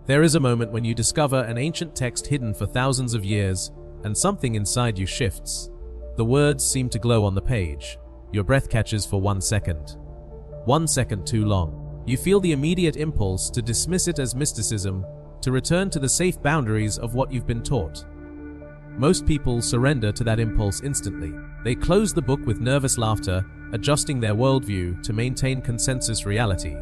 There is a moment when you discover an ancient text hidden for thousands of years, and something inside you shifts. The words seem to glow on the page. Your breath catches for 1 second. 1 second too long. You feel the immediate impulse to dismiss it as mysticism, to return to the safe boundaries of what you've been taught. Most people surrender to that impulse instantly. They close the book with nervous laughter, adjusting their worldview to maintain consensus reality.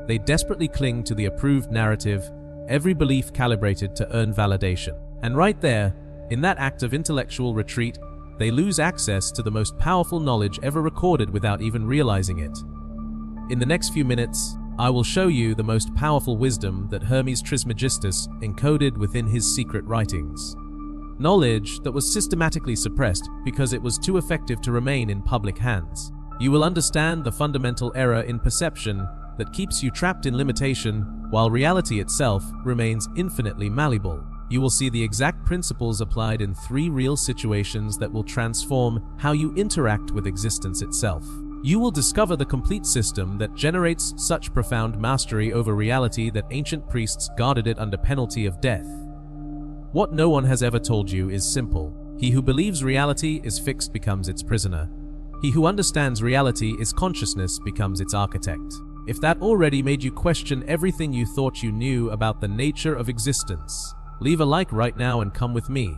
They desperately cling to the approved narrative, every belief calibrated to earn validation. And right there, in that act of intellectual retreat, they lose access to the most powerful knowledge ever recorded without even realizing it. In the next few minutes, I will show you the most powerful wisdom that Hermes Trismegistus encoded within his secret writings. Knowledge that was systematically suppressed because it was too effective to remain in public hands. You will understand the fundamental error in perception that keeps you trapped in limitation while reality itself remains infinitely malleable. You will see the exact principles applied in 3 real situations that will transform how you interact with existence itself. You will discover the complete system that generates such profound mastery over reality that ancient priests guarded it under penalty of death. What no one has ever told you is simple. He who believes reality is fixed becomes its prisoner. He who understands reality is consciousness becomes its architect. If that already made you question everything you thought you knew about the nature of existence, leave a like right now and come with me.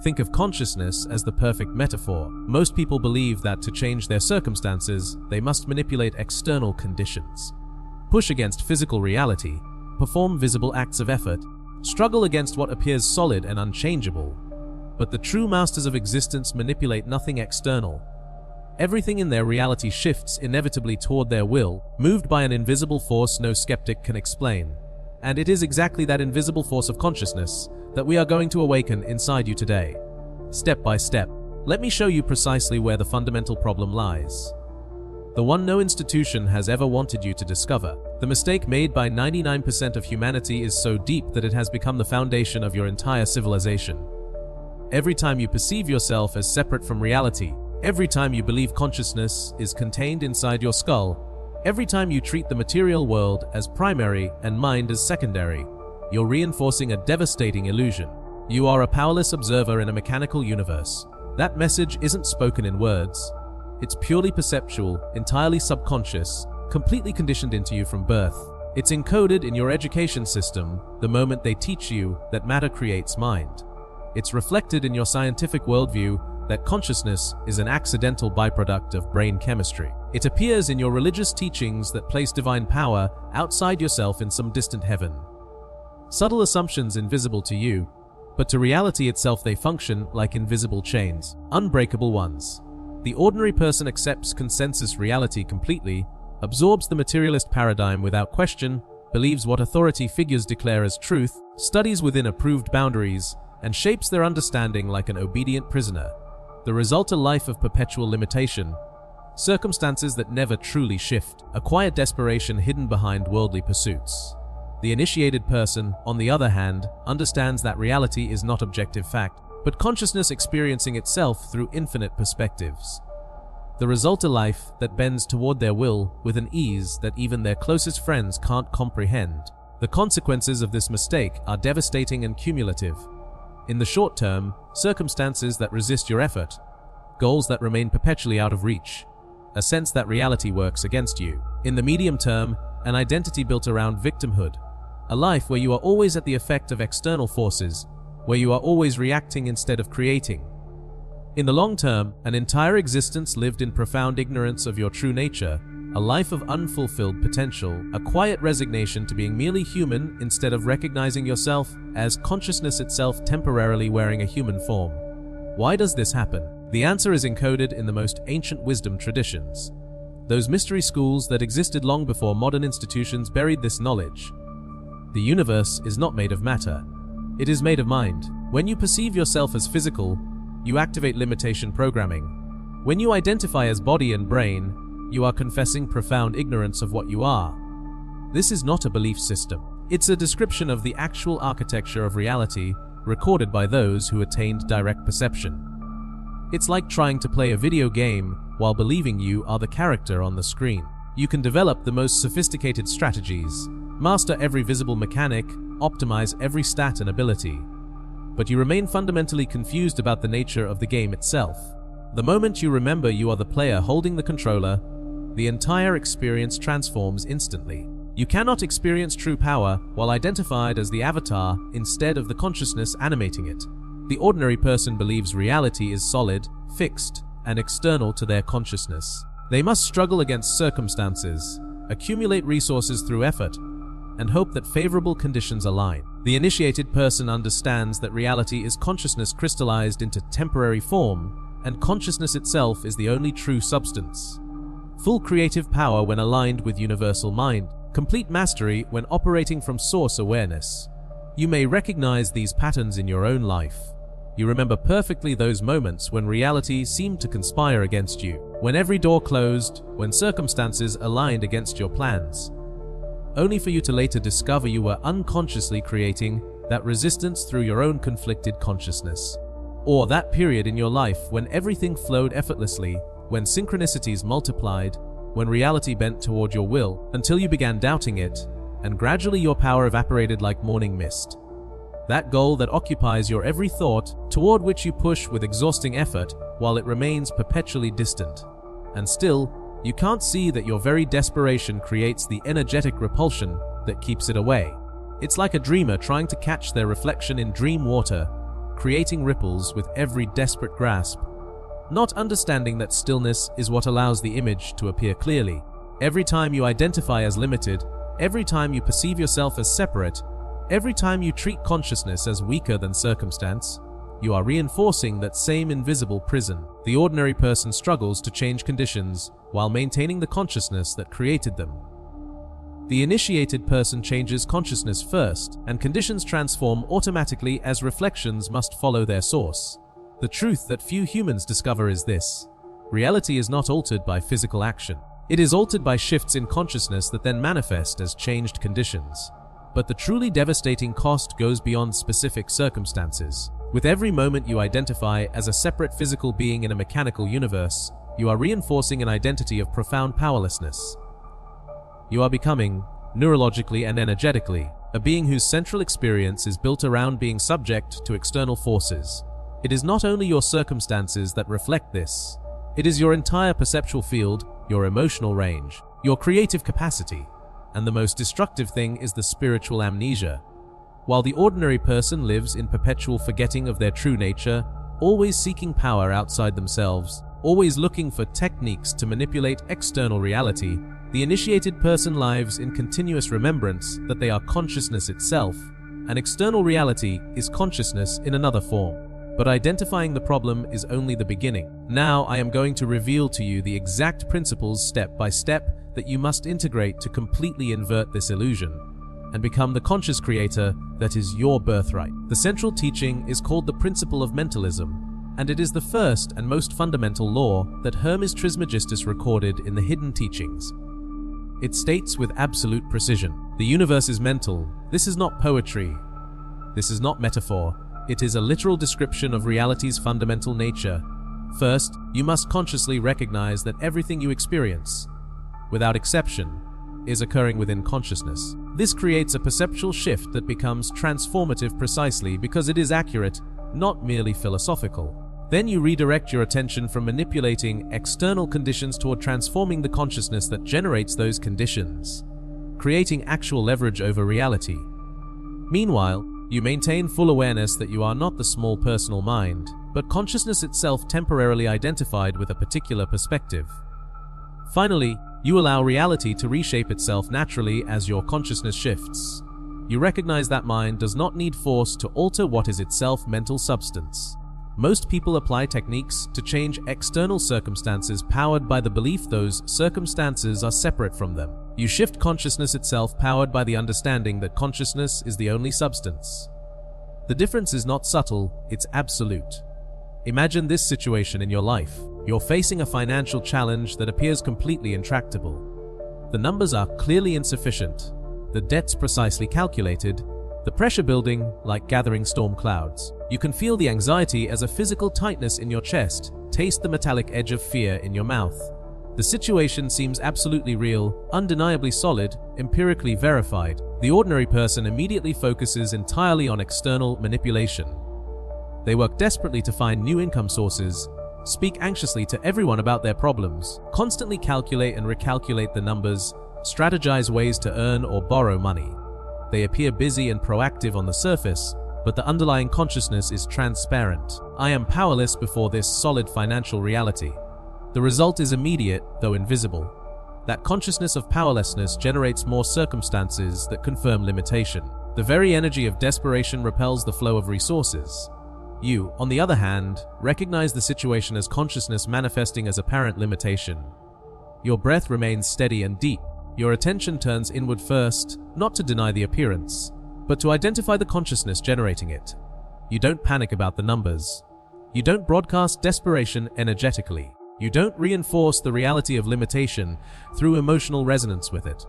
Think of consciousness as the perfect metaphor. Most people believe that to change their circumstances, they must manipulate external conditions, push against physical reality, perform visible acts of effort, struggle against what appears solid and unchangeable. But the true masters of existence manipulate nothing external. Everything in their reality shifts inevitably toward their will, moved by an invisible force no skeptic can explain. And it is exactly that invisible force of consciousness that we are going to awaken inside you today. Step by step, let me show you precisely where the fundamental problem lies. The one no institution has ever wanted you to discover. The mistake made by 99% of humanity is so deep that it has become the foundation of your entire civilization. Every time you perceive yourself as separate from reality, every time you believe consciousness is contained inside your skull, every time you treat the material world as primary and mind as secondary, you're reinforcing a devastating illusion. You are a powerless observer in a mechanical universe. That message isn't spoken in words. It's purely perceptual, entirely subconscious, completely conditioned into you from birth. It's encoded in your education system the moment they teach you that matter creates mind. It's reflected in your scientific worldview that consciousness is an accidental byproduct of brain chemistry. It appears in your religious teachings that place divine power outside yourself in some distant heaven. Subtle assumptions invisible to you, but to reality itself they function like invisible chains, unbreakable ones. The ordinary person accepts consensus reality completely, absorbs the materialist paradigm without question, believes what authority figures declare as truth, studies within approved boundaries, and shapes their understanding like an obedient prisoner. The result a life of perpetual limitation, circumstances that never truly shift, a quiet desperation hidden behind worldly pursuits. The initiated person, on the other hand, understands that reality is not objective fact, but consciousness experiencing itself through infinite perspectives. The result a life that bends toward their will with an ease that even their closest friends can't comprehend. The consequences of this mistake are devastating and cumulative. In the short term, circumstances that resist your effort, goals that remain perpetually out of reach, a sense that reality works against you. In the medium term, an identity built around victimhood, a life where you are always at the effect of external forces, where you are always reacting instead of creating. In the long term, an entire existence lived in profound ignorance of your true nature, a life of unfulfilled potential, a quiet resignation to being merely human instead of recognizing yourself as consciousness itself temporarily wearing a human form. Why does this happen? The answer is encoded in the most ancient wisdom traditions. Those mystery schools that existed long before modern institutions buried this knowledge. The universe is not made of matter. It is made of mind. When you perceive yourself as physical, you activate limitation programming. When you identify as body and brain, you are confessing profound ignorance of what you are. This is not a belief system. It's a description of the actual architecture of reality recorded by those who attained direct perception. It's like trying to play a video game while believing you are the character on the screen. You can develop the most sophisticated strategies, Master every visible mechanic, optimize every stat and ability. But you remain fundamentally confused about the nature of the game itself. The moment you remember you are the player holding the controller, the entire experience transforms instantly. You cannot experience true power while identified as the avatar instead of the consciousness animating it. The ordinary person believes reality is solid, fixed, and external to their consciousness. They must struggle against circumstances, accumulate resources through effort, and hope that favorable conditions align. The initiated person understands that reality is consciousness crystallized into temporary form, and consciousness itself is the only true substance. Full creative power when aligned with universal mind. Complete mastery when operating from source awareness. You may recognize these patterns in your own life. You remember perfectly those moments when reality seemed to conspire against you, when every door closed, when circumstances aligned against your plans, only for you to later discover you were unconsciously creating that resistance through your own conflicted consciousness. Or that period in your life when everything flowed effortlessly, when synchronicities multiplied, when reality bent toward your will, until you began doubting it, and gradually your power evaporated like morning mist. That goal that occupies your every thought, toward which you push with exhausting effort while it remains perpetually distant. And still, you can't see that your very desperation creates the energetic repulsion that keeps it away. It's like a dreamer trying to catch their reflection in dream water, creating ripples with every desperate grasp, not understanding that stillness is what allows the image to appear clearly. Every time you identify as limited, every time you perceive yourself as separate, every time you treat consciousness as weaker than circumstance, you are reinforcing that same invisible prison. The ordinary person struggles to change conditions while maintaining the consciousness that created them. The initiated person changes consciousness first, and conditions transform automatically as reflections must follow their source. The truth that few humans discover is this: reality is not altered by physical action. It is altered by shifts in consciousness that then manifest as changed conditions. But the truly devastating cost goes beyond specific circumstances. With every moment you identify as a separate physical being in a mechanical universe, you are reinforcing an identity of profound powerlessness. You are becoming, neurologically and energetically, a being whose central experience is built around being subject to external forces. It is not only your circumstances that reflect this. It is your entire perceptual field, your emotional range, your creative capacity, and the most destructive thing is the spiritual amnesia. While the ordinary person lives in perpetual forgetting of their true nature, always seeking power outside themselves, always looking for techniques to manipulate external reality, the initiated person lives in continuous remembrance that they are consciousness itself, and external reality is consciousness in another form. But identifying the problem is only the beginning. Now I am going to reveal to you the exact principles step by step that you must integrate to completely invert this illusion and become the conscious creator that is your birthright. The central teaching is called the principle of mentalism, and it is the first and most fundamental law that Hermes Trismegistus recorded in the hidden teachings. It states with absolute precision, the universe is mental. This is not poetry. This is not metaphor. It is a literal description of reality's fundamental nature. First, you must consciously recognize that everything you experience, without exception, is occurring within consciousness. This creates a perceptual shift that becomes transformative precisely because it is accurate, not merely philosophical. Then you redirect your attention from manipulating external conditions toward transforming the consciousness that generates those conditions, creating actual leverage over reality. Meanwhile, you maintain full awareness that you are not the small personal mind, but consciousness itself temporarily identified with a particular perspective. Finally, you allow reality to reshape itself naturally as your consciousness shifts. You recognize that mind does not need force to alter what is itself mental substance. Most people apply techniques to change external circumstances powered by the belief those circumstances are separate from them. You shift consciousness itself powered by the understanding that consciousness is the only substance. The difference is not subtle, it's absolute. Imagine this situation in your life. You're facing a financial challenge that appears completely intractable. The numbers are clearly insufficient, the debts precisely calculated, the pressure building like gathering storm clouds. You can feel the anxiety as a physical tightness in your chest, taste the metallic edge of fear in your mouth. The situation seems absolutely real, undeniably solid, empirically verified. The ordinary person immediately focuses entirely on external manipulation. They work desperately to find new income sources, speak anxiously to everyone about their problems, constantly calculate and recalculate the numbers, strategize ways to earn or borrow money. They appear busy and proactive on the surface, but the underlying consciousness is transparent. I am powerless before this solid financial reality. The result is immediate, though invisible. That consciousness of powerlessness generates more circumstances that confirm limitation. The very energy of desperation repels the flow of resources. You, on the other hand, recognize the situation as consciousness manifesting as apparent limitation. Your breath remains steady and deep. Your attention turns inward first, not to deny the appearance, but to identify the consciousness generating it. You don't panic about the numbers. You don't broadcast desperation energetically. You don't reinforce the reality of limitation through emotional resonance with it.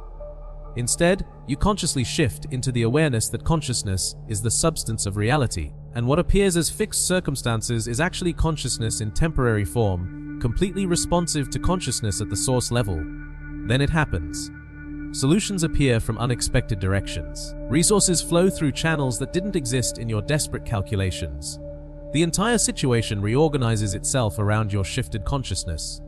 Instead, you consciously shift into the awareness that consciousness is the substance of reality, and what appears as fixed circumstances is actually consciousness in temporary form, completely responsive to consciousness at the source level. Then it happens. Solutions appear from unexpected directions. Resources flow through channels that didn't exist in your desperate calculations. The entire situation reorganizes itself around your shifted consciousness.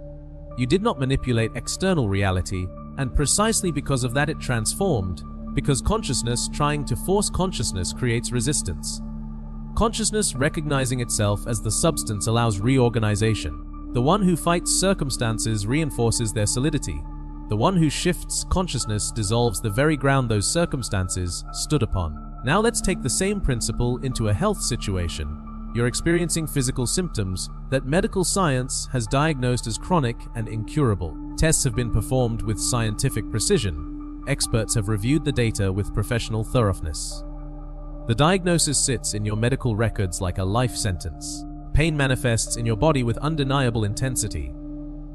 You did not manipulate external reality, and precisely because of that it transformed, because consciousness trying to force consciousness creates resistance. Consciousness recognizing itself as the substance allows reorganization. The one who fights circumstances reinforces their solidity. The one who shifts consciousness dissolves the very ground those circumstances stood upon. Now let's take the same principle into a health situation. You're experiencing physical symptoms that medical science has diagnosed as chronic and incurable. Tests have been performed with scientific precision. Experts have reviewed the data with professional thoroughness. The diagnosis sits in your medical records like a life sentence. Pain manifests in your body with undeniable intensity.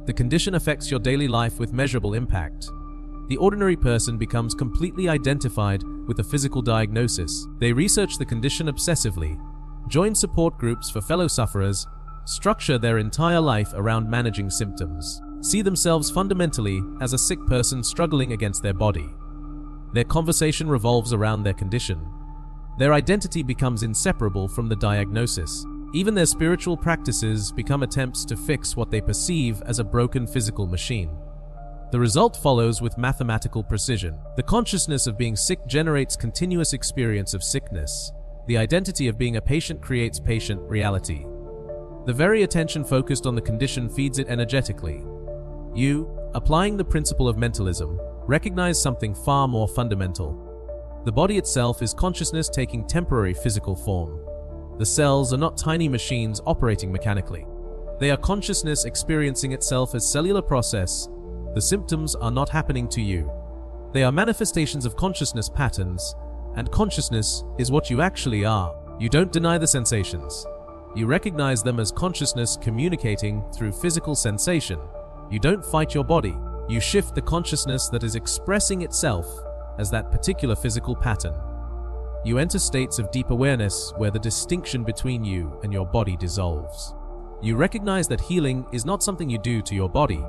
The condition affects your daily life with measurable impact. The ordinary person becomes completely identified with the physical diagnosis. They research the condition obsessively, join support groups for fellow sufferers, structure their entire life around managing symptoms, see themselves fundamentally as a sick person struggling against their body. Their conversation revolves around their condition. Their identity becomes inseparable from the diagnosis. Even their spiritual practices become attempts to fix what they perceive as a broken physical machine. The result follows with mathematical precision. The consciousness of being sick generates continuous experience of sickness. The identity of being a patient creates patient reality. The very attention focused on the condition feeds it energetically. You, applying the principle of mentalism, recognize something far more fundamental. The body itself is consciousness taking temporary physical form. The cells are not tiny machines operating mechanically. They are consciousness experiencing itself as cellular process. The symptoms are not happening to you. They are manifestations of consciousness patterns, and consciousness is what you actually are. You don't deny the sensations. You recognize them as consciousness communicating through physical sensation. You don't fight your body. You shift the consciousness that is expressing itself as that particular physical pattern. You enter states of deep awareness where the distinction between you and your body dissolves. You recognize that healing is not something you do to your body.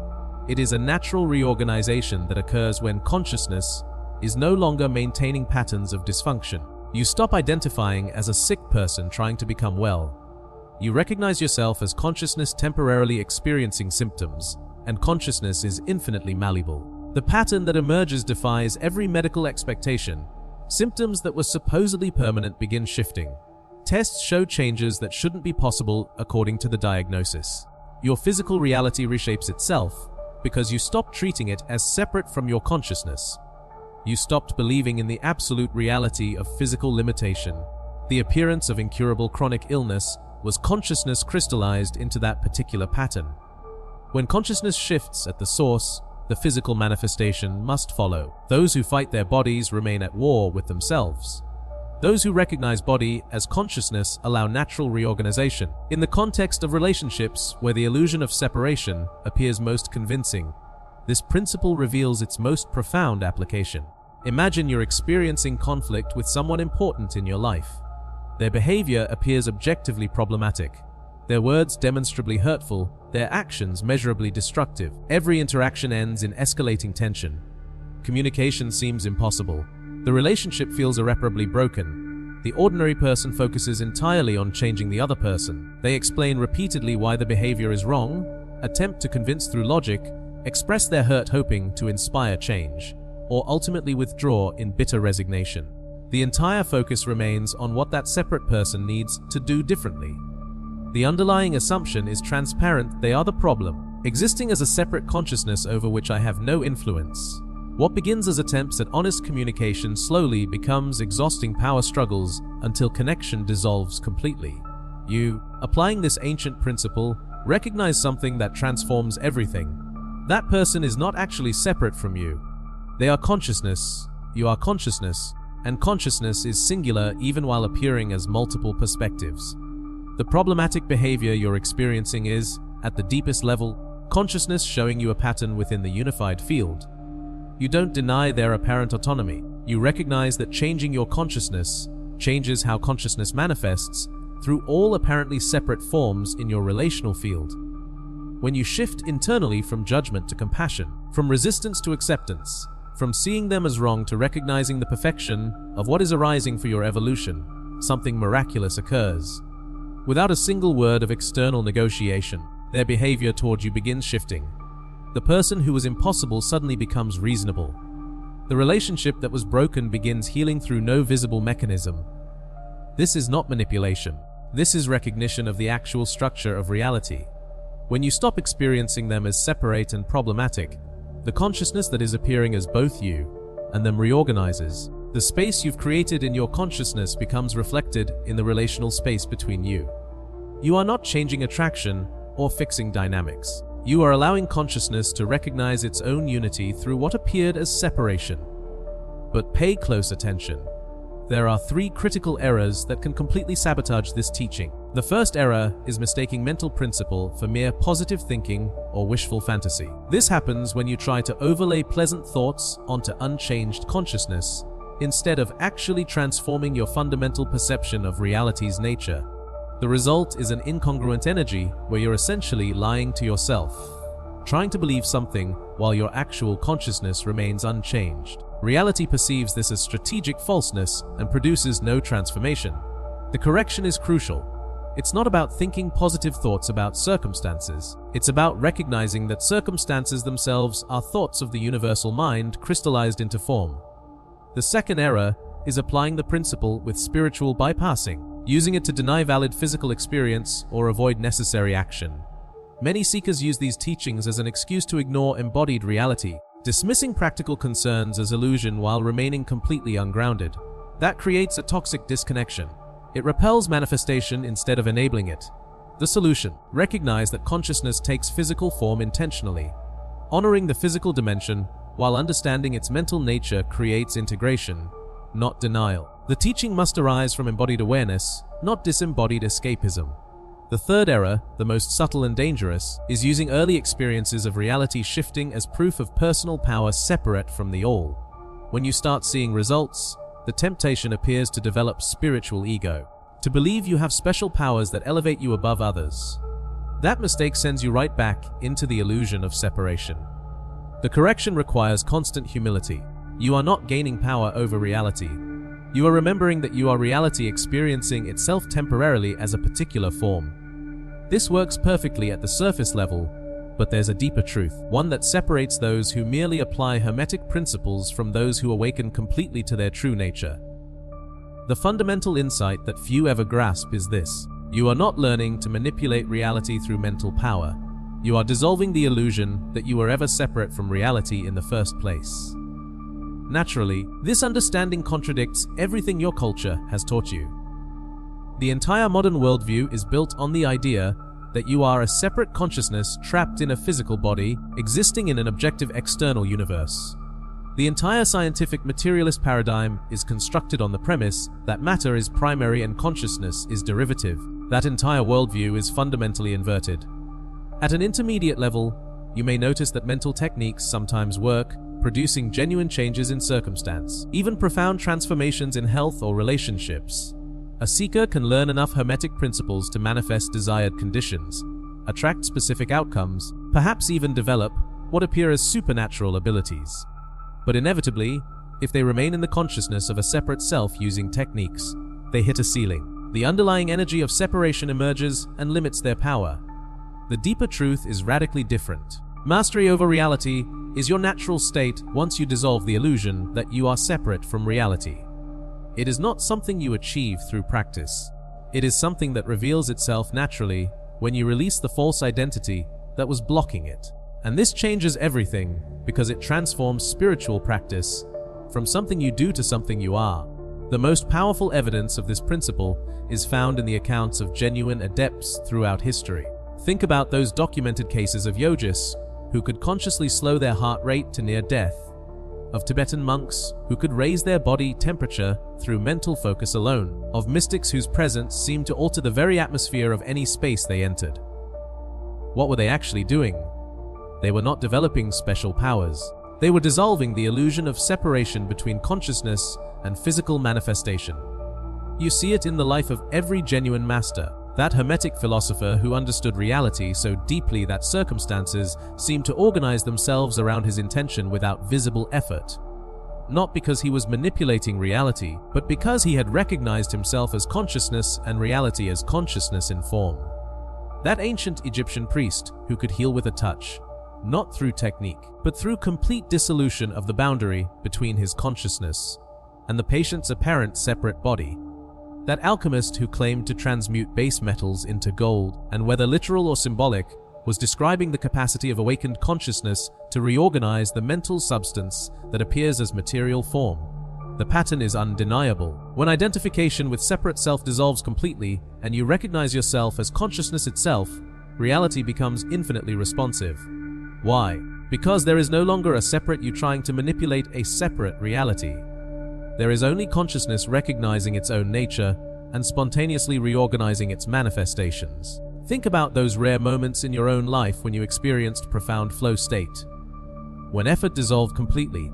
It is a natural reorganization that occurs when consciousness is no longer maintaining patterns of dysfunction. You stop identifying as a sick person trying to become well. You recognize yourself as consciousness temporarily experiencing symptoms, and consciousness is infinitely malleable. The pattern that emerges defies every medical expectation. Symptoms that were supposedly permanent begin shifting. Tests show changes that shouldn't be possible according to the diagnosis. Your physical reality reshapes itself because you stopped treating it as separate from your consciousness. You stopped believing in the absolute reality of physical limitation. The appearance of incurable chronic illness was consciousness crystallized into that particular pattern. When consciousness shifts at the source, the physical manifestation must follow. Those who fight their bodies remain at war with themselves. Those who recognize body as consciousness allow natural reorganization. In the context of relationships where the illusion of separation appears most convincing, this principle reveals its most profound application. Imagine you're experiencing conflict with someone important in your life. Their behavior appears objectively problematic. Their words demonstrably hurtful, their actions measurably destructive. Every interaction ends in escalating tension. Communication seems impossible. The relationship feels irreparably broken. The ordinary person focuses entirely on changing the other person. They explain repeatedly why the behavior is wrong, attempt to convince through logic, express their hurt hoping to inspire change, or ultimately withdraw in bitter resignation. The entire focus remains on what that separate person needs to do differently. The underlying assumption is transparent: they are the problem, existing as a separate consciousness over which I have no influence. What begins as attempts at honest communication slowly becomes exhausting power struggles until connection dissolves completely. You, applying this ancient principle, recognize something that transforms everything. That person is not actually separate from you. They are consciousness, you are consciousness, and consciousness is singular even while appearing as multiple perspectives. The problematic behavior you're experiencing is, at the deepest level, consciousness showing you a pattern within the unified field. You don't deny their apparent autonomy. You recognize that changing your consciousness changes how consciousness manifests through all apparently separate forms in your relational field. When you shift internally from judgment to compassion, from resistance to acceptance, from seeing them as wrong to recognizing the perfection of what is arising for your evolution, something miraculous occurs. Without a single word of external negotiation, their behavior toward you begins shifting. The person who was impossible suddenly becomes reasonable. The relationship that was broken begins healing through no visible mechanism. This is not manipulation. This is recognition of the actual structure of reality. When you stop experiencing them as separate and problematic, the consciousness that is appearing as both you and them reorganizes. The space you've created in your consciousness becomes reflected in the relational space between you. You are not changing attraction or fixing dynamics. You are allowing consciousness to recognize its own unity through what appeared as separation. But pay close attention. There are 3 critical errors that can completely sabotage this teaching. The first error is mistaking mental principle for mere positive thinking or wishful fantasy. This happens when you try to overlay pleasant thoughts onto unchanged consciousness, instead of actually transforming your fundamental perception of reality's nature. The result is an incongruent energy where you're essentially lying to yourself, trying to believe something while your actual consciousness remains unchanged. Reality perceives this as strategic falseness and produces no transformation. The correction is crucial. It's not about thinking positive thoughts about circumstances. It's about recognizing that circumstances themselves are thoughts of the universal mind crystallized into form. The second error is applying the principle with spiritual bypassing, using it to deny valid physical experience or avoid necessary action. Many seekers use these teachings as an excuse to ignore embodied reality, dismissing practical concerns as illusion while remaining completely ungrounded. That creates a toxic disconnection. It repels manifestation instead of enabling it. The solution: recognize that consciousness takes physical form intentionally. Honoring the physical dimension while understanding its mental nature creates integration, not denial. The teaching must arise from embodied awareness, not disembodied escapism. The third error, the most subtle and dangerous, is using early experiences of reality shifting as proof of personal power separate from the all. When you start seeing results, the temptation appears to develop spiritual ego, to believe you have special powers that elevate you above others. That mistake sends you right back into the illusion of separation. The correction requires constant humility. You are not gaining power over reality. You are remembering that you are reality experiencing itself temporarily as a particular form. This works perfectly at the surface level, but there's a deeper truth, one that separates those who merely apply Hermetic principles from those who awaken completely to their true nature. The fundamental insight that few ever grasp is this: you are not learning to manipulate reality through mental power. You are dissolving the illusion that you were ever separate from reality in the first place. Naturally, this understanding contradicts everything your culture has taught you. The entire modern worldview is built on the idea that you are a separate consciousness trapped in a physical body, existing in an objective external universe. The entire scientific materialist paradigm is constructed on the premise that matter is primary and consciousness is derivative. That entire worldview is fundamentally inverted. At an intermediate level, you may notice that mental techniques sometimes work, producing genuine changes in circumstance, even profound transformations in health or relationships. A seeker can learn enough Hermetic principles to manifest desired conditions. attract specific outcomes, perhaps even develop what appear as supernatural abilities. But inevitably, if they remain in the consciousness of a separate self using techniques, they hit a ceiling. The underlying energy of separation emerges and limits their power. The deeper truth is radically different. Mastery over reality is your natural state once you dissolve the illusion that you are separate from reality. It is not something you achieve through practice. It is something that reveals itself naturally when you release the false identity that was blocking it. And this changes everything because it transforms spiritual practice from something you do to something you are. The most powerful evidence of this principle is found in the accounts of genuine adepts throughout history. Think about those documented cases of yogis who could consciously slow their heart rate to near death, of Tibetan monks who could raise their body temperature through mental focus alone, of mystics whose presence seemed to alter the very atmosphere of any space they entered. What were they actually doing? They were not developing special powers. They were dissolving the illusion of separation between consciousness and physical manifestation. You see it in the life of every genuine master, that Hermetic philosopher who understood reality so deeply that circumstances seemed to organize themselves around his intention without visible effort. Not because he was manipulating reality, but because he had recognized himself as consciousness and reality as consciousness in form. That ancient Egyptian priest who could heal with a touch, not through technique, but through complete dissolution of the boundary between his consciousness and the patient's apparent separate body. That alchemist who claimed to transmute base metals into gold, and whether literal or symbolic, was describing the capacity of awakened consciousness to reorganize the mental substance that appears as material form. The pattern is undeniable. When identification with separate self dissolves completely and you recognize yourself as consciousness itself, reality becomes infinitely responsive. Why? Because there is no longer a separate you trying to manipulate a separate reality. There is only consciousness recognizing its own nature and spontaneously reorganizing its manifestations. Think about those rare moments in your own life when you experienced profound flow state. When effort dissolved completely.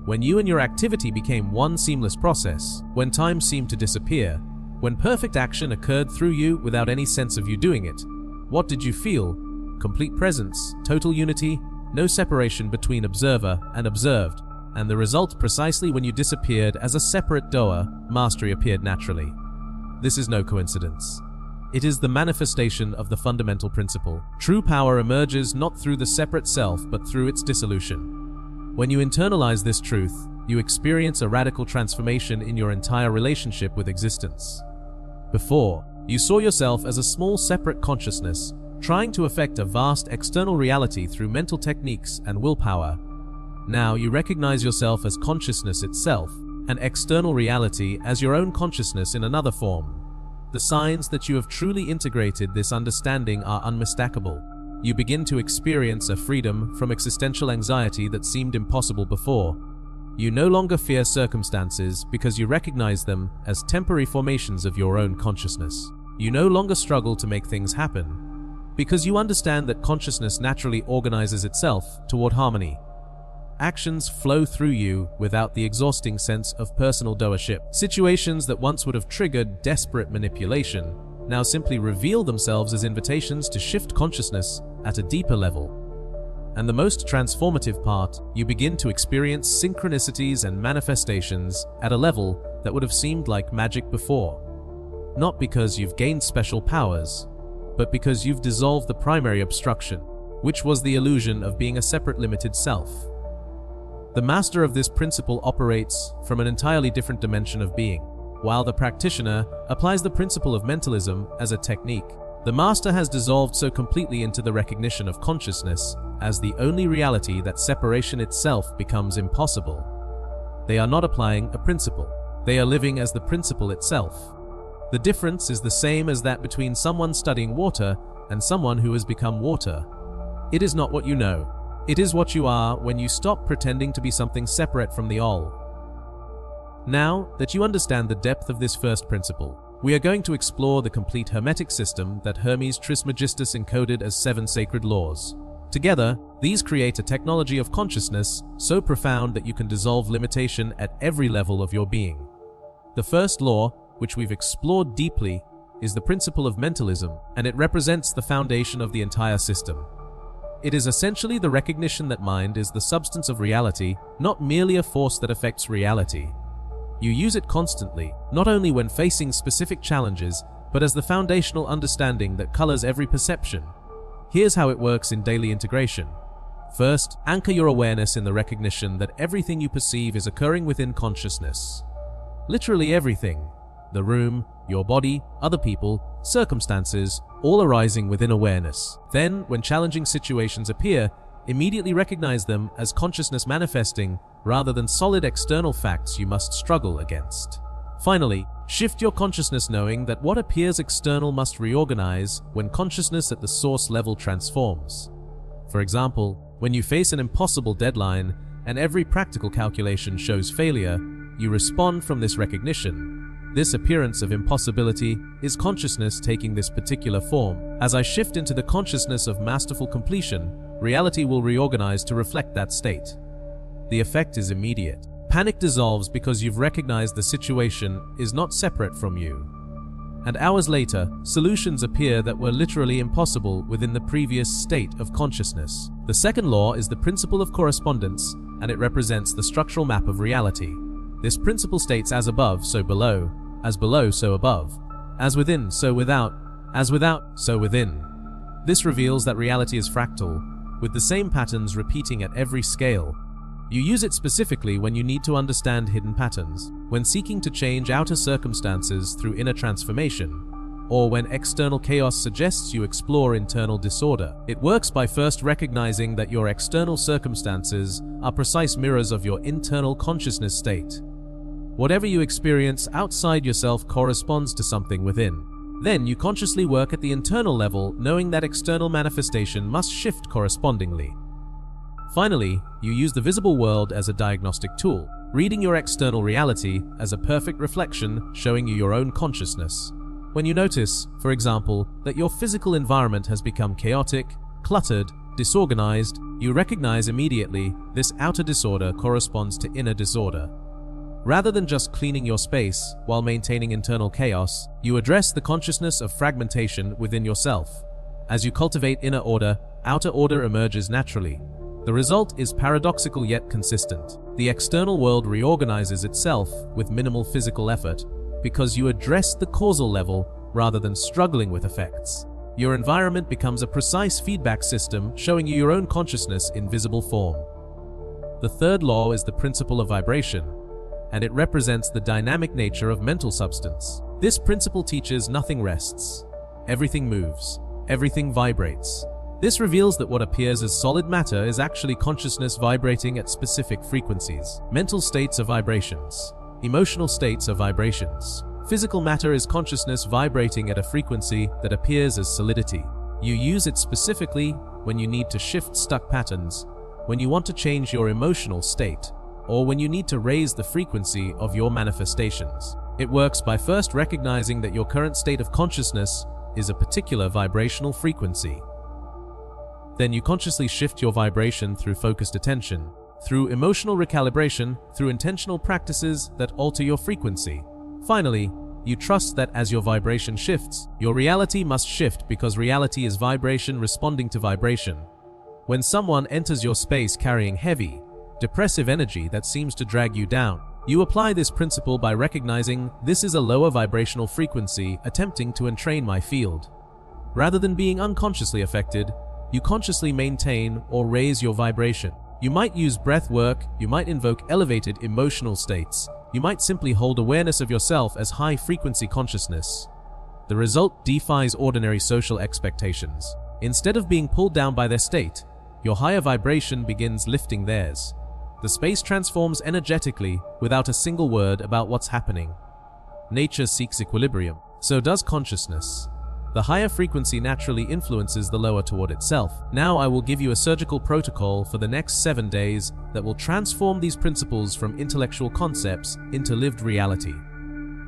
When you and your activity became one seamless process. When time seemed to disappear. When perfect action occurred through you without any sense of you doing it. What did you feel? Complete presence, total unity, no separation between observer and observed. And the result, precisely when you disappeared as a separate doer, mastery appeared naturally. This is no coincidence. It is the manifestation of the fundamental principle. True power emerges not through the separate self, but through its dissolution. When you internalize this truth, you experience a radical transformation in your entire relationship with existence. Before, you saw yourself as a small separate consciousness, trying to affect a vast external reality through mental techniques and willpower. Now you recognize yourself as consciousness itself, an external reality as your own consciousness in another form. The signs that you have truly integrated this understanding are unmistakable. You begin to experience a freedom from existential anxiety that seemed impossible before. You no longer fear circumstances because you recognize them as temporary formations of your own consciousness. You no longer struggle to make things happen because you understand that consciousness naturally organizes itself toward harmony. Actions flow through you without the exhausting sense of personal doership. Situations that once would have triggered desperate manipulation now simply reveal themselves as invitations to shift consciousness at a deeper level. And the most transformative part, you begin to experience synchronicities and manifestations at a level that would have seemed like magic before. Not because you've gained special powers, but because you've dissolved the primary obstruction, which was the illusion of being a separate limited self. The master of this principle operates from an entirely different dimension of being. While the practitioner applies the principle of mentalism as a technique, the master has dissolved so completely into the recognition of consciousness as the only reality that separation itself becomes impossible. They are not applying a principle. They are living as the principle itself. The difference is the same as that between someone studying water and someone who has become water. It is not what you know. It is what you are when you stop pretending to be something separate from the all. Now that you understand the depth of this first principle, we are going to explore the complete Hermetic system that Hermes Trismegistus encoded as 7 sacred laws. Together, these create a technology of consciousness so profound that you can dissolve limitation at every level of your being. The first law, which we've explored deeply, is the principle of mentalism, and it represents the foundation of the entire system. It is essentially the recognition that mind is the substance of reality, not merely a force that affects reality. You use it constantly, not only when facing specific challenges, but as the foundational understanding that colors every perception. Here's how it works in daily integration. First, anchor your awareness in the recognition that everything you perceive is occurring within consciousness. Literally everything. The room, your body, other people, circumstances, all arising within awareness. Then, when challenging situations appear, immediately recognize them as consciousness manifesting rather than solid external facts you must struggle against. Finally, shift your consciousness knowing that what appears external must reorganize when consciousness at the source level transforms. For example, when you face an impossible deadline and every practical calculation shows failure, you respond from this recognition. This appearance of impossibility is consciousness taking this particular form. As I shift into the consciousness of masterful completion, reality will reorganize to reflect that state. The effect is immediate. Panic dissolves because you've recognized the situation is not separate from you. And hours later, solutions appear that were literally impossible within the previous state of consciousness. The second law is the principle of correspondence, and it represents the structural map of reality. This principle states as above, so below, as below, so above, as within, so without, as without, so within. This reveals that reality is fractal, with the same patterns repeating at every scale. You use it specifically when you need to understand hidden patterns, when seeking to change outer circumstances through inner transformation, or when external chaos suggests you explore internal disorder. It works by first recognizing that your external circumstances are precise mirrors of your internal consciousness state. Whatever you experience outside yourself corresponds to something within. Then you consciously work at the internal level, knowing that external manifestation must shift correspondingly. Finally, you use the visible world as a diagnostic tool, reading your external reality as a perfect reflection showing you your own consciousness. When you notice, for example, that your physical environment has become chaotic, cluttered, disorganized, you recognize immediately this outer disorder corresponds to inner disorder. Rather than just cleaning your space while maintaining internal chaos, you address the consciousness of fragmentation within yourself. As you cultivate inner order, outer order emerges naturally. The result is paradoxical yet consistent. The external world reorganizes itself with minimal physical effort because you address the causal level rather than struggling with effects. Your environment becomes a precise feedback system showing you your own consciousness in visible form. The third law is the principle of vibration, and it represents the dynamic nature of mental substance. This principle teaches nothing rests. Everything moves. Everything vibrates. This reveals that what appears as solid matter is actually consciousness vibrating at specific frequencies. Mental states are vibrations. Emotional states are vibrations. Physical matter is consciousness vibrating at a frequency that appears as solidity. You use it specifically when you need to shift stuck patterns, when you want to change your emotional state, or when you need to raise the frequency of your manifestations. It works by first recognizing that your current state of consciousness is a particular vibrational frequency. Then you consciously shift your vibration through focused attention, through emotional recalibration, through intentional practices that alter your frequency. Finally, you trust that as your vibration shifts, your reality must shift because reality is vibration responding to vibration. When someone enters your space carrying heavy, depressive energy that seems to drag you down, you apply this principle by recognizing this is a lower vibrational frequency attempting to entrain my field. Rather than being unconsciously affected, you consciously maintain or raise your vibration. You might use breath work, you might invoke elevated emotional states, you might simply hold awareness of yourself as high-frequency consciousness. The result defies ordinary social expectations. Instead of being pulled down by their state, your higher vibration begins lifting theirs. The space transforms energetically without a single word about what's happening. Nature seeks equilibrium, so does consciousness. The higher frequency naturally influences the lower toward itself. Now I will give you a surgical protocol for the next 7 days that will transform these principles from intellectual concepts into lived reality.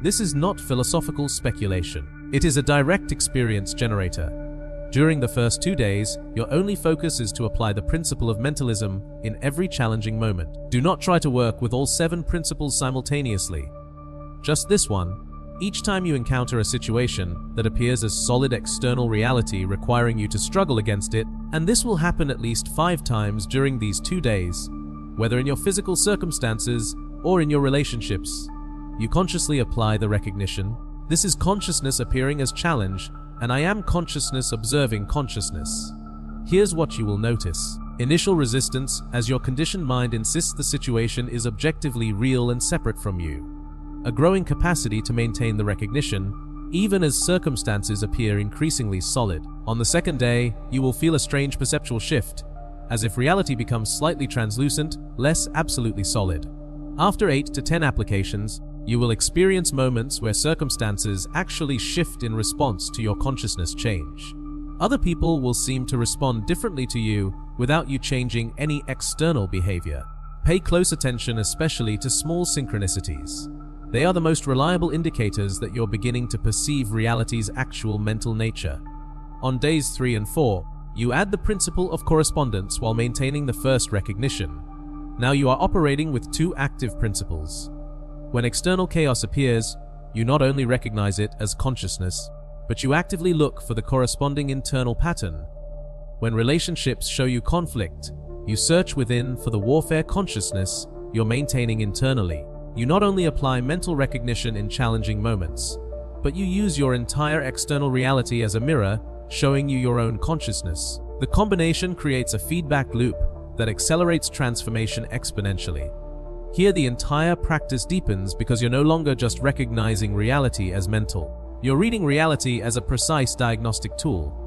This is not philosophical speculation. It is a direct experience generator. During the first 2 days, your only focus is to apply the principle of mentalism in every challenging moment. Do not try to work with all 7 principles simultaneously. Just this one, Each time you encounter a situation that appears as solid external reality requiring you to struggle against it, and this will happen at least 5 times during these 2 days, whether in your physical circumstances or in your relationships, you consciously apply the recognition. This is consciousness appearing as challenge, and I am consciousness observing consciousness. Here's what you will notice. Initial resistance, as your conditioned mind insists the situation is objectively real and separate from you. A growing capacity to maintain the recognition, even as circumstances appear increasingly solid. On the second day, you will feel a strange perceptual shift, as if reality becomes slightly translucent, less absolutely solid. After 8 to 10 applications, you will experience moments where circumstances actually shift in response to your consciousness change. Other people will seem to respond differently to you without you changing any external behavior. Pay close attention especially to small synchronicities. They are the most reliable indicators that you're beginning to perceive reality's actual mental nature. On days 3 and 4, you add the principle of correspondence while maintaining the first recognition. Now you are operating with 2 active principles. When external chaos appears, you not only recognize it as consciousness, but you actively look for the corresponding internal pattern. When relationships show you conflict, you search within for the warfare consciousness you're maintaining internally. You not only apply mental recognition in challenging moments, but you use your entire external reality as a mirror, showing you your own consciousness. The combination creates a feedback loop that accelerates transformation exponentially. Here the entire practice deepens because you're no longer just recognizing reality as mental. You're reading reality as a precise diagnostic tool.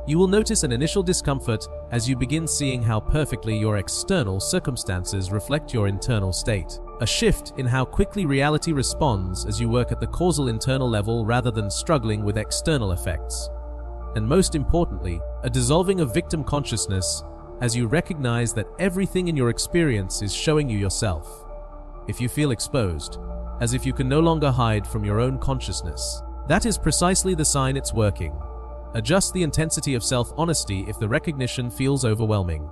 You will notice an initial discomfort as you begin seeing how perfectly your external circumstances reflect your internal state. A shift in how quickly reality responds as you work at the causal internal level rather than struggling with external effects. And most importantly, a dissolving of victim consciousness as you recognize that everything in your experience is showing you yourself. If you feel exposed, as if you can no longer hide from your own consciousness, that is precisely the sign it's working. Adjust the intensity of self-honesty if the recognition feels overwhelming.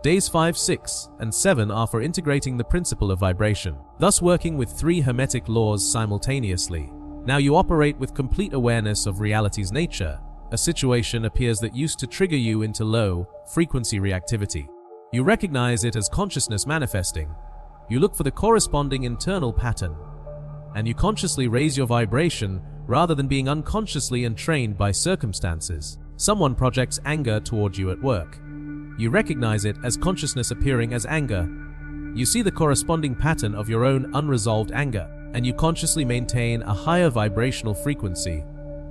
Days 5, 6, and 7 are for integrating the principle of vibration, thus working with 3 Hermetic laws simultaneously. Now you operate with complete awareness of reality's nature. A situation appears that used to trigger you into low-frequency reactivity. You recognize it as consciousness manifesting. You look for the corresponding internal pattern, and you consciously raise your vibration rather than being unconsciously entrained by circumstances. Someone projects anger toward you at work. You recognize it as consciousness appearing as anger. You see the corresponding pattern of your own unresolved anger, and you consciously maintain a higher vibrational frequency,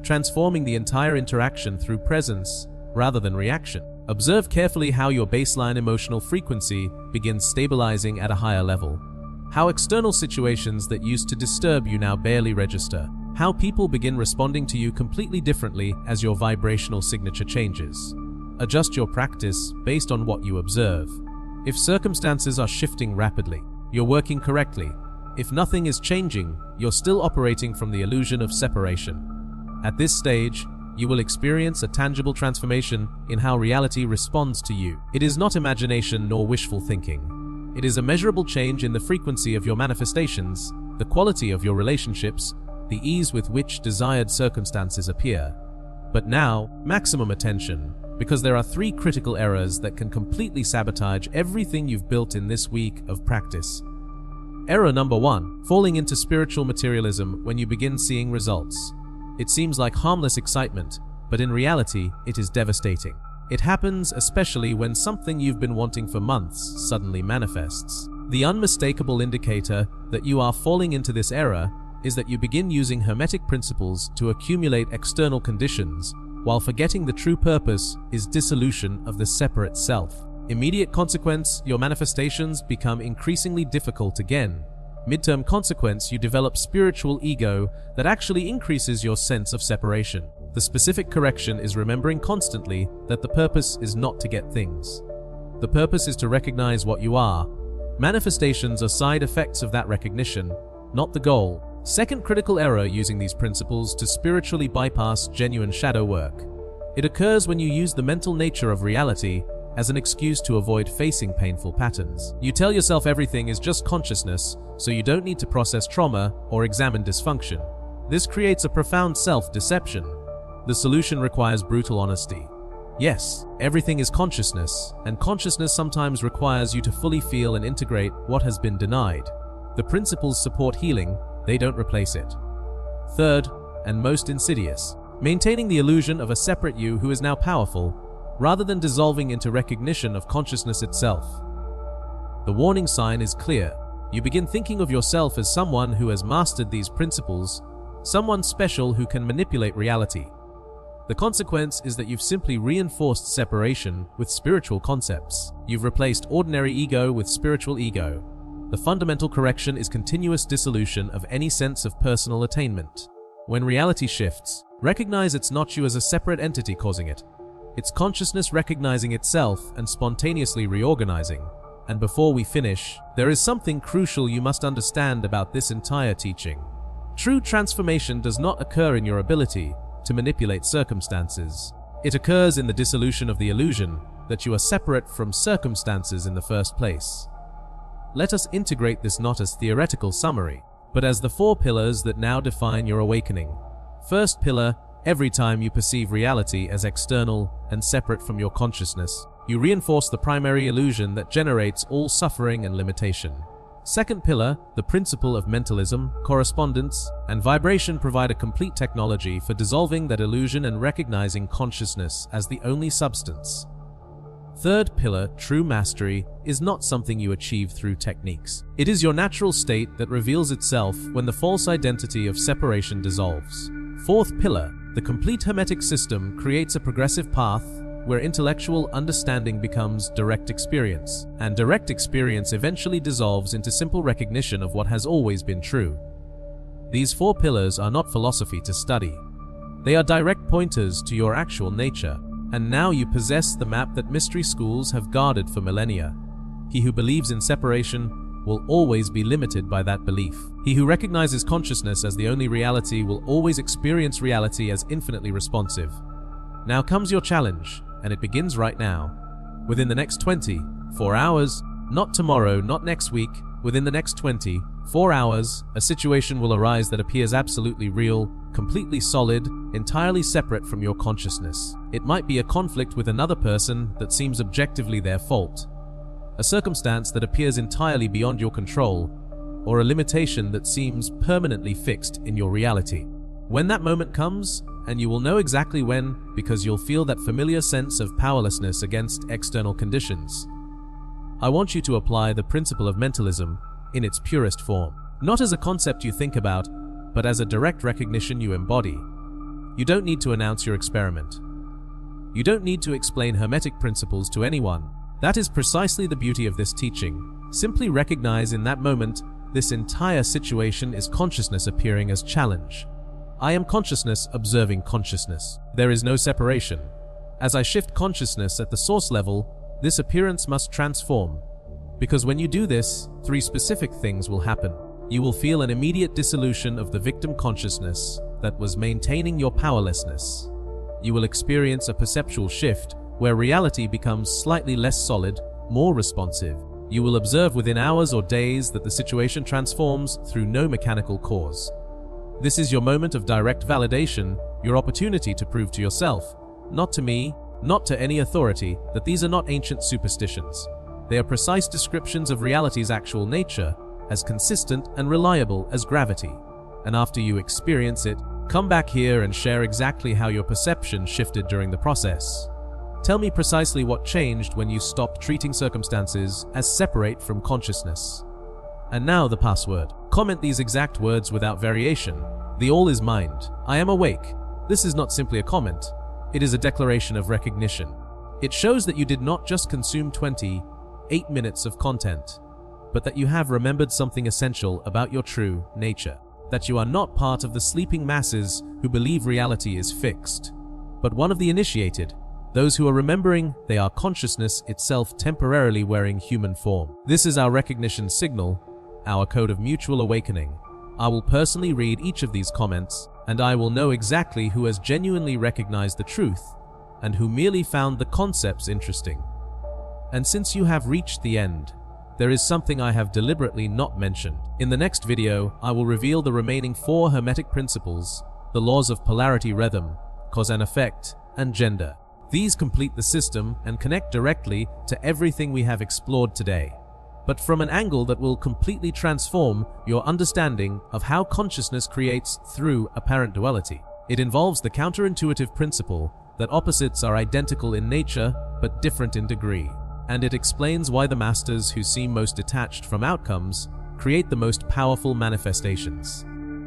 transforming the entire interaction through presence rather than reaction. Observe carefully how your baseline emotional frequency begins stabilizing at a higher level. How external situations that used to disturb you now barely register. How people begin responding to you completely differently as your vibrational signature changes. Adjust your practice based on what you observe. If circumstances are shifting rapidly, you're working correctly. If nothing is changing, you're still operating from the illusion of separation. At this stage, you will experience a tangible transformation in how reality responds to you. It is not imagination nor wishful thinking. It is a measurable change in the frequency of your manifestations, the quality of your relationships, the ease with which desired circumstances appear. But now, maximum attention, because there are 3 critical errors that can completely sabotage everything you've built in this week of practice. Error number 1, falling into spiritual materialism when you begin seeing results. It seems like harmless excitement, but in reality, it is devastating. It happens especially when something you've been wanting for months suddenly manifests. The unmistakable indicator that you are falling into this error is that you begin using Hermetic principles to accumulate external conditions, while forgetting the true purpose is dissolution of the separate self. Immediate consequence, your manifestations become increasingly difficult again. Midterm consequence, you develop spiritual ego that actually increases your sense of separation. The specific correction is remembering constantly that the purpose is not to get things. The purpose is to recognize what you are. Manifestations are side effects of that recognition, not the goal. Second critical error using these principles to spiritually bypass genuine shadow work. It occurs when you use the mental nature of reality as an excuse to avoid facing painful patterns. You tell yourself everything is just consciousness, so you don't need to process trauma or examine dysfunction. This creates a profound self-deception. The solution requires brutal honesty. Yes, everything is consciousness, and consciousness sometimes requires you to fully feel and integrate what has been denied. The principles support healing, they don't replace it. Third, and most insidious, maintaining the illusion of a separate you who is now powerful, rather than dissolving into recognition of consciousness itself. The warning sign is clear. You begin thinking of yourself as someone who has mastered these principles, someone special who can manipulate reality. The consequence is that you've simply reinforced separation with spiritual concepts. You've replaced ordinary ego with spiritual ego. The fundamental correction is continuous dissolution of any sense of personal attainment. When reality shifts, recognize it's not you as a separate entity causing it. It's consciousness recognizing itself and spontaneously reorganizing. And before we finish, there is something crucial you must understand about this entire teaching. True transformation does not occur in your ability to manipulate circumstances. It occurs in the dissolution of the illusion that you are separate from circumstances in the first place. Let us integrate this not as theoretical summary, but as the 4 pillars that now define your awakening. First pillar, every time you perceive reality as external and separate from your consciousness, you reinforce the primary illusion that generates all suffering and limitation. Second pillar, the principle of mentalism, correspondence, and vibration provide a complete technology for dissolving that illusion and recognizing consciousness as the only substance. Third pillar, true mastery, is not something you achieve through techniques. It is your natural state that reveals itself when the false identity of separation dissolves. Fourth pillar, the complete Hermetic system creates a progressive path where intellectual understanding becomes direct experience, and direct experience eventually dissolves into simple recognition of what has always been true. These 4 pillars are not philosophy to study. They are direct pointers to your actual nature, and now you possess the map that mystery schools have guarded for millennia. He who believes in separation will always be limited by that belief. He who recognizes consciousness as the only reality will always experience reality as infinitely responsive. Now comes your challenge, and it begins right now. Within the next 24 hours, not tomorrow, not next week, within the next 24 hours, a situation will arise that appears absolutely real, completely solid, entirely separate from your consciousness. It might be a conflict with another person that seems objectively their fault, a circumstance that appears entirely beyond your control, or a limitation that seems permanently fixed in your reality. When that moment comes, and you will know exactly when, because you'll feel that familiar sense of powerlessness against external conditions, I want you to apply the principle of mentalism in its purest form. Not as a concept you think about, but as a direct recognition you embody. You don't need to announce your experiment. You don't need to explain Hermetic principles to anyone. That is precisely the beauty of this teaching. Simply recognize in that moment, this entire situation is consciousness appearing as challenge. I am consciousness observing consciousness. There is no separation. As I shift consciousness at the source level, this appearance must transform. Because when you do this, 3 specific things will happen. You will feel an immediate dissolution of the victim consciousness that was maintaining your powerlessness. You will experience a perceptual shift where reality becomes slightly less solid, more responsive. You will observe within hours or days that the situation transforms through no mechanical cause. This is your moment of direct validation, your opportunity to prove to yourself, not to me, not to any authority, that these are not ancient superstitions. They are precise descriptions of reality's actual nature, as consistent and reliable as gravity. And after you experience it, come back here and share exactly how your perception shifted during the process. Tell me precisely what changed when you stopped treating circumstances as separate from consciousness. And now the password. Comment these exact words without variation. The all is mind. I am awake. This is not simply a comment. It is a declaration of recognition. It shows that you did not just consume 28 minutes of content, but that you have remembered something essential about your true nature. That you are not part of the sleeping masses who believe reality is fixed, but one of the initiated, those who are remembering they are consciousness itself temporarily wearing human form. This is our recognition signal, our code of mutual awakening. I will personally read each of these comments, and I will know exactly who has genuinely recognized the truth and who merely found the concepts interesting. And since you have reached the end, there is something I have deliberately not mentioned. In the next video, I will reveal the remaining 4 Hermetic principles, the laws of polarity, rhythm, cause and effect, and gender. These complete the system and connect directly to everything we have explored today, but from an angle that will completely transform your understanding of how consciousness creates through apparent duality. It involves the counterintuitive principle that opposites are identical in nature but different in degree, and it explains why the masters who seem most detached from outcomes create the most powerful manifestations.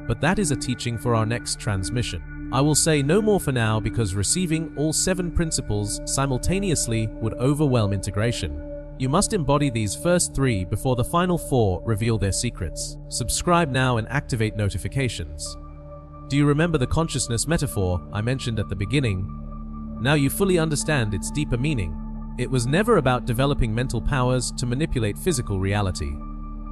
But that is a teaching for our next transmission. I will say no more for now because receiving all 7 principles simultaneously would overwhelm integration. You must embody these first 3 before the final 4 reveal their secrets. Subscribe now and activate notifications. Do you remember the consciousness metaphor I mentioned at the beginning? Now you fully understand its deeper meaning. It was never about developing mental powers to manipulate physical reality.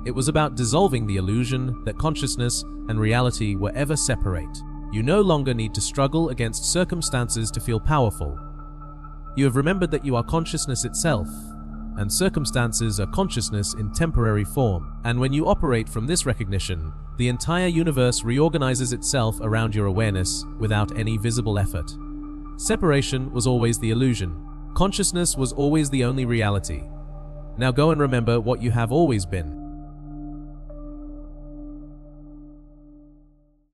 It was about dissolving the illusion that consciousness and reality were ever separate. You no longer need to struggle against circumstances to feel powerful. You have remembered that you are consciousness itself, and circumstances are consciousness in temporary form. And when you operate from this recognition, the entire universe reorganizes itself around your awareness without any visible effort. Separation was always the illusion. Consciousness was always the only reality. Now go and remember what you have always been.